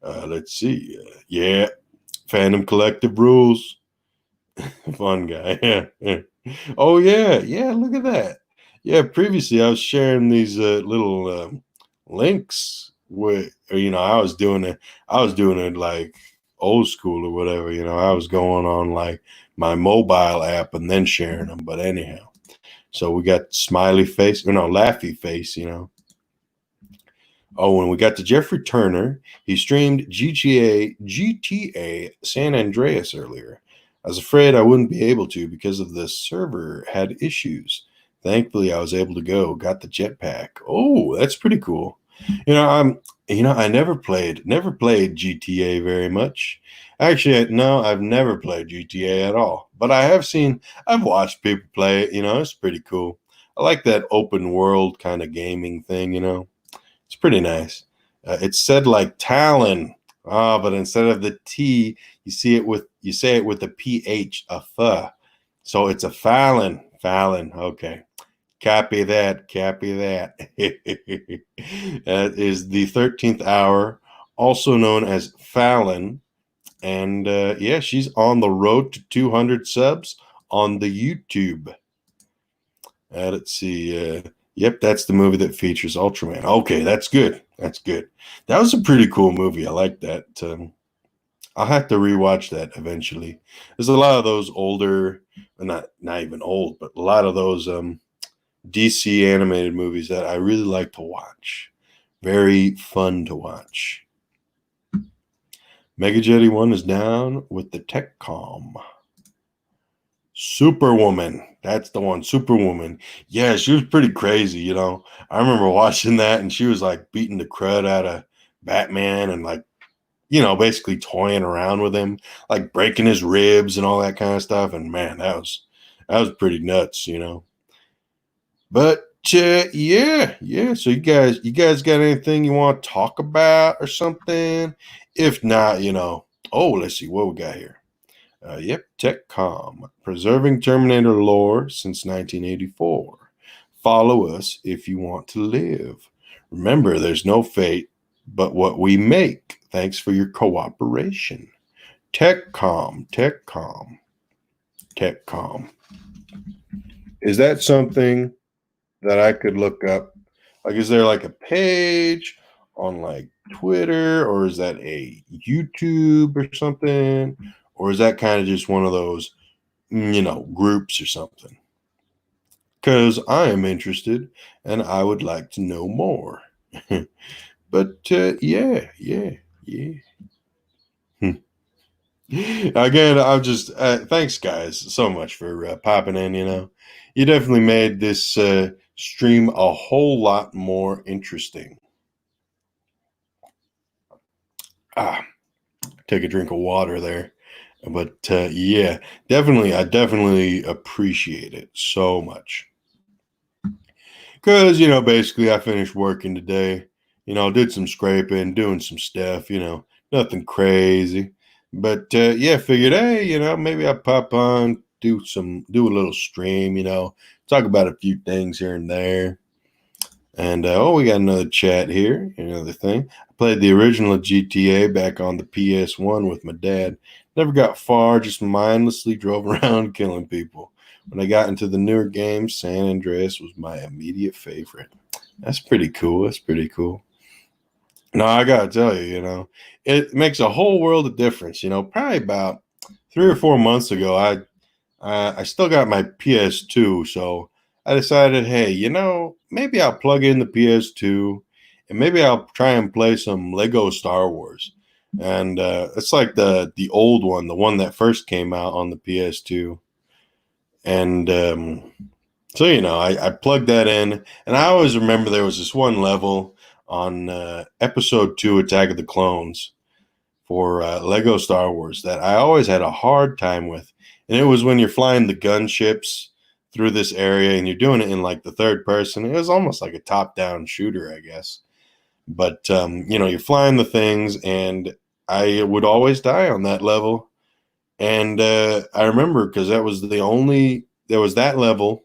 Let's see. Yeah, Phantom Collective rules. Fun guy. Yeah. Oh yeah. Look at that. Yeah. Previously, I was sharing these little links with. I was doing it like old school or whatever. I was going on like my mobile app and then sharing them. But anyhow, so we got smiley face, or no, laughy face. Oh, when we got to Jeffrey Turner, he streamed GTA San Andreas earlier. I was afraid I wouldn't be able to because of the server had issues. Thankfully, I was able to go. Got the jetpack. Oh, that's pretty cool. I never played GTA very much. Actually, no, I've never played GTA at all. But I've watched people play it. It's pretty cool. I like that open world kind of gaming thing. It's pretty nice. It's said like Talon, but instead of the T, you say it with the PH, a th. So it's a Fallon. Fallon. Okay. Copy that. Copy that. That is the 13th hour, also known as Fallon. And yeah, she's on the road to 200 subs on the YouTube. Let's see. Yep, that's the movie that features Ultraman. Okay, that's good. That's good. That was a pretty cool movie. I like that. I'll have to rewatch that eventually. There's a lot of those older, not even old, but a lot of those DC animated movies that I really like to watch. Very fun to watch. Mega Jetty 1 is down with the TechCom. Superwoman. That's the one. Superwoman. Yeah, she was pretty crazy, I remember watching that, and she was like beating the crud out of Batman and like, basically toying around with him, like breaking his ribs and all that kind of stuff. And man, that was pretty nuts. But yeah. So you guys got anything you want to talk about or something? If not, oh, let's see what we got here. Yep, TechCom, preserving Terminator lore since 1984. Follow us if you want to live. Remember, there's no fate but what we make. Thanks for your cooperation. TechCom. Is that something that I could look up? Like, is there like a page on like Twitter, or is that a YouTube or something? Or is that kind of just one of those, groups or something? Because I am interested and I would like to know more. But yeah. Again, I'm just thanks, guys, so much for popping in. You definitely made this stream a whole lot more interesting. Take a drink of water there. But yeah, I definitely appreciate it so much. Because, basically I finished working today, did some scraping, doing some stuff, nothing crazy. But yeah, figured, hey, maybe I'll pop on, do a little stream, talk about a few things here and there. And oh, we got another chat here. Another thing. I played the original GTA back on the PS1 with my dad. Never got far, just mindlessly drove around killing people. When I got into the newer games, San Andreas was my immediate favorite. That's pretty cool. That's pretty cool. No, I gotta tell you, it makes a whole world of difference. Probably about 3 or 4 months ago, I still got my PS2, so I decided, hey, maybe I'll plug in the PS2 and maybe I'll try and play some Lego Star Wars. And it's like the old one, the one that first came out on the PS2. And so, I plugged that in, and I always remember there was this one level on episode 2, Attack of the Clones, for Lego Star Wars that I always had a hard time with. And it was when you're flying the gunships through this area and you're doing it in like the third person. It was almost like a top down shooter, I guess. But, you're flying the things, and I would always die on that level. And I remember because there was that level,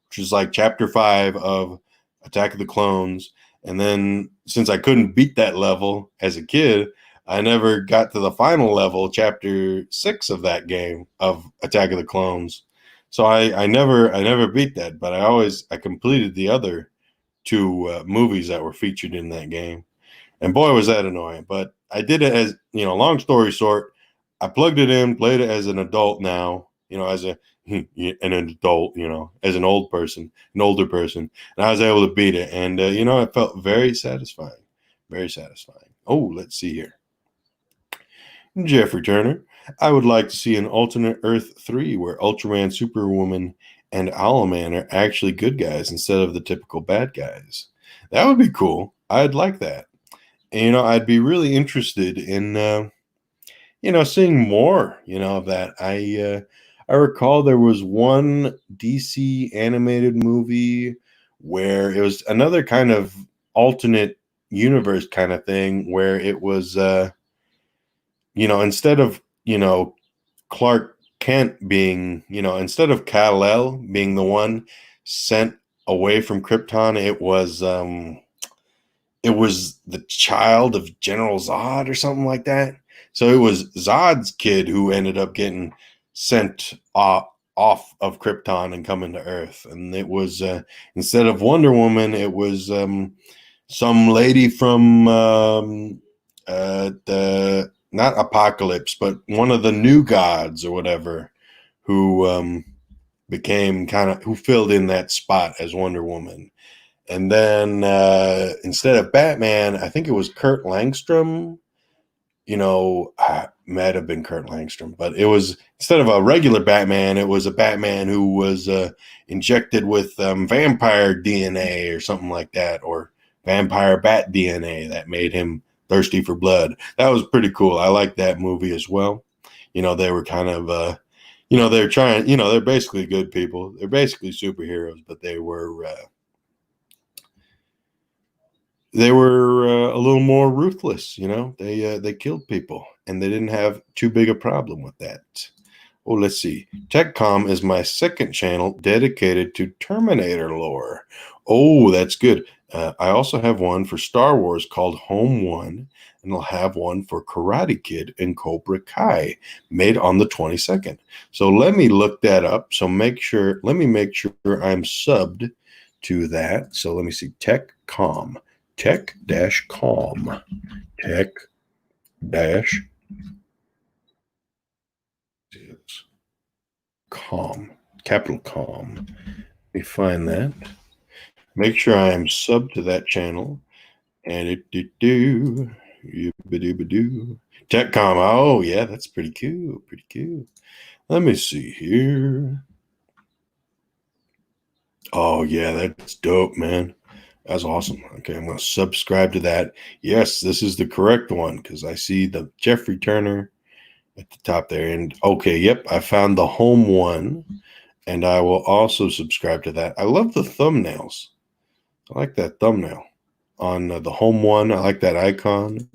which is like chapter 5 of Attack of the Clones. And then since I couldn't beat that level as a kid, I never got to the final level, chapter 6 of that game of Attack of the Clones. So I never beat that, but I completed the other two movies that were featured in that game. And boy, was that annoying. But I did it as, long story short, I plugged it in, played it as an adult now, as an adult, as an older person, and I was able to beat it. And, it felt very satisfying, very satisfying. Oh, let's see here. Jeffrey Turner, I would like to see an alternate Earth 3 where Ultraman, Superwoman, and Owlman are actually good guys instead of the typical bad guys. That would be cool. I'd like that. And, I'd be really interested in, seeing more, of that. I recall there was one DC animated movie where it was another kind of alternate universe kind of thing where it was, instead of, Clark Kent being, instead of Kal-El being the one sent away from Krypton, it was the child of General Zod or something like that. So it was Zod's kid who ended up getting sent off of Krypton and coming to Earth. And it was, instead of Wonder Woman, it was some lady from the, not Apocalypse, but one of the new gods or whatever, who who filled in that spot as Wonder Woman. And then instead of Batman, I think it was Kurt Langstrom. Might have been Kurt Langstrom, but it was, instead of a regular Batman, it was a Batman who was injected with vampire DNA or something like that, or vampire bat DNA that made him thirsty for blood. That was pretty cool. I liked that movie as well. They were kind of, they're trying, they're basically good people. They're basically superheroes, but they were a little more ruthless. They killed people, and they didn't have too big a problem with that. Oh, let's see. TechCom is my second channel dedicated to Terminator lore. Oh, that's good. I also have one for Star Wars called Home One, and I'll have one for Karate Kid and Cobra Kai, made on the 22nd. So let me look that up. Let me make sure I'm subbed to that. So let me see. TechCom. Tech-com. Tech-com. Capital Com. Let me find that. Make sure I am subbed to that channel. And TechCom. Oh, yeah, that's pretty cool. Pretty cool. Let me see here. Oh, yeah, that's dope, man. That's awesome. Okay, I'm going to subscribe to that. Yes, this is the correct one because I see the Jeffrey Turner at the top there. And okay, yep, I found the Home One, and I will also subscribe to that. I love the thumbnails. I like that thumbnail on the Home One. I like that icon.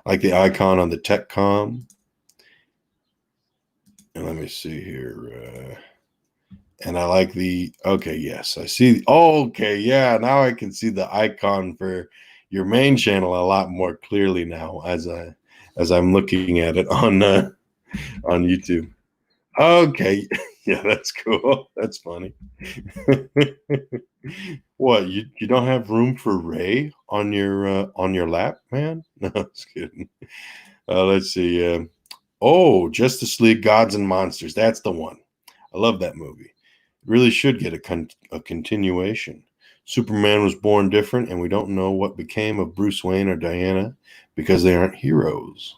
I like the icon on the TechCom. And let me see here. And I like the, okay, yes, I see. Oh, okay, yeah, now I can see the icon for your main channel a lot more clearly now as I'm looking at it on YouTube. Okay, yeah, that's cool. That's funny. What, you don't have room for Ray on your lap, man? No, just kidding. Let's see. Oh, Justice League Gods and Monsters. That's the one. I love that movie. Really should get a continuation. Superman was born different, and we don't know what became of Bruce Wayne or Diana because they aren't heroes.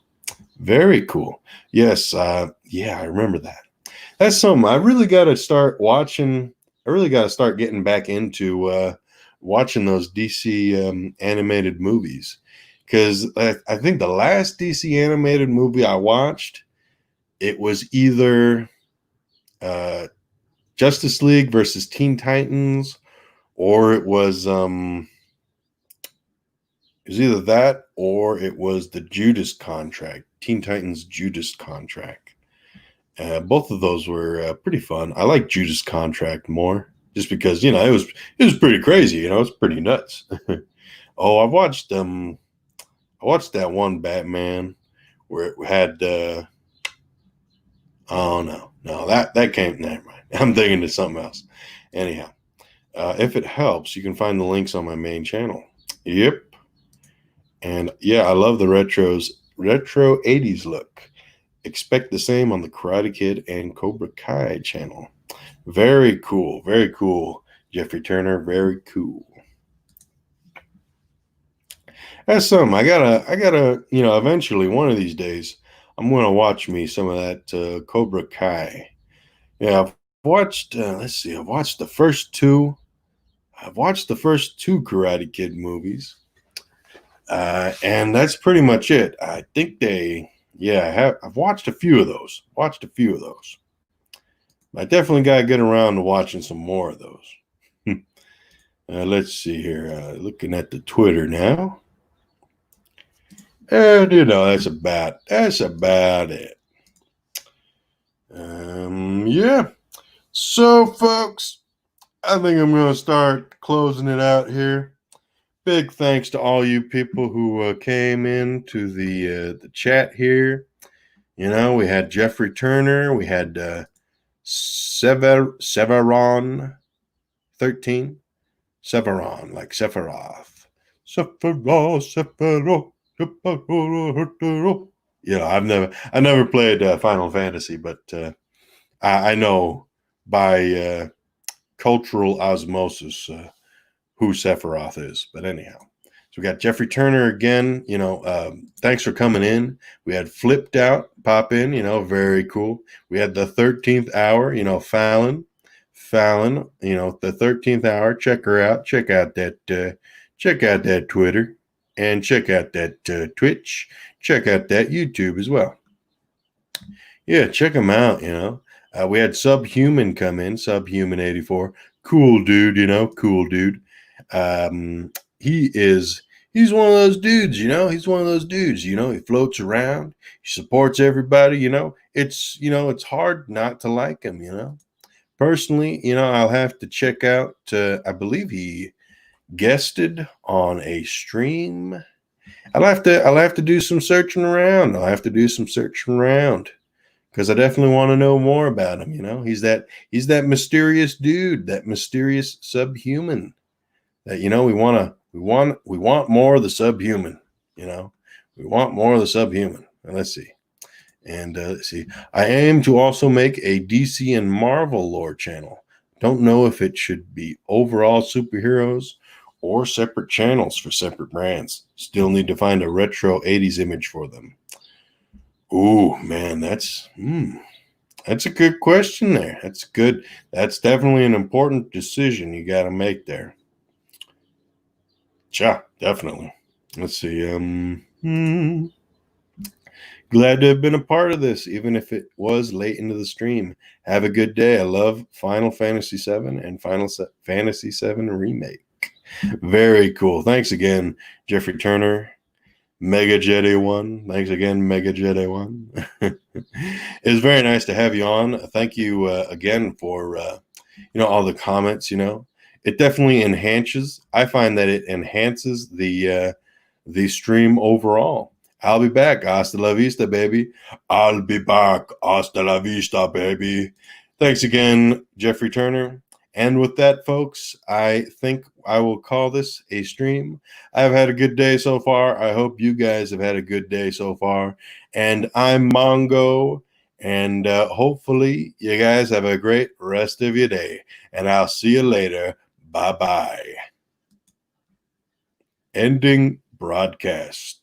Very cool. Yes, yeah, I remember that. That's something I really got to start watching. I really got to start getting back into watching those DC animated movies because I think the last DC animated movie I watched, it was either uh, Justice League versus Teen Titans, or it was either that or it was the Judas Contract, Teen Titans Judas Contract. Both of those were pretty fun. I like Judas Contract more, just because it was pretty crazy. It's pretty nuts. Oh, I watched that one Batman where it had. Oh no, that came. Never mind. I'm thinking of something else. Anyhow, if it helps, you can find the links on my main channel. Yep, and yeah, I love the retro '80s look. Expect the same on the Karate Kid and Cobra Kai channel. Very cool. Very cool. Jeffrey Turner, very cool. That's something. I gotta, eventually one of these days, I'm gonna watch me some of that Cobra Kai. Yeah, I've watched. Let's see. I've watched the first two Karate Kid movies, and that's pretty much it. I think they. Yeah, I've watched a few of those. I definitely got to get around to watching some more of those. Let's see here. Looking at the Twitter now. And that's about it. Yeah. So, folks, I think I'm going to start closing it out here. Big thanks to all you people who came in to the chat here. We had Jeffrey Turner, we had Severon 13, Severon like Sephiroth, Sephiroth. I never played Final Fantasy, but I know by cultural osmosis who Sephiroth is. But anyhow, so we got Jeffrey Turner again. Thanks for coming in. We had Flipped Out pop in. Very cool. We had the 13th hour. Fallon. The 13th hour. Check her out. Check out that Twitter, and check out that Twitch. Check out that YouTube as well. Yeah, check them out. We had Subhuman come in. Subhuman 84. Cool dude. Cool dude. He's one of those dudes, he's one of those dudes, he floats around, he supports everybody, it's hard not to like him. Personally, I'll have to check out, I believe he guested on a stream. I'll have to do some searching around. Because I definitely want to know more about him. He's that mysterious dude, that mysterious subhuman that we want more of the subhuman. We want more of the subhuman. And let's see. I aim to also make a DC and Marvel lore channel. Don't know if it should be overall superheroes or separate channels for separate brands. Still need to find a retro 80s image for them. Ooh, man, that's a good question there. That's good. That's definitely an important decision you got to make there. Yeah, definitely. Let's see. Glad to have been a part of this, even if it was late into the stream. Have a good day. I love Final Fantasy VII and Final Fantasy VII Remake. Very cool. Thanks again, Jeffrey Turner. Mega Jetty One. Thanks again, Mega Jetty One. It was very nice to have you on. Thank you again for all the comments, it definitely enhances. I find that it enhances the stream overall. I'll be back. Hasta la vista, baby. I'll be back. Hasta la vista, baby. Thanks again, Jeffrey Turner. And with that, folks, I think I will call this a stream. I've had a good day so far. I hope you guys have had a good day so far. And I'm Mongo. And hopefully, you guys have a great rest of your day. And I'll see you later. Bye bye. Ending broadcast.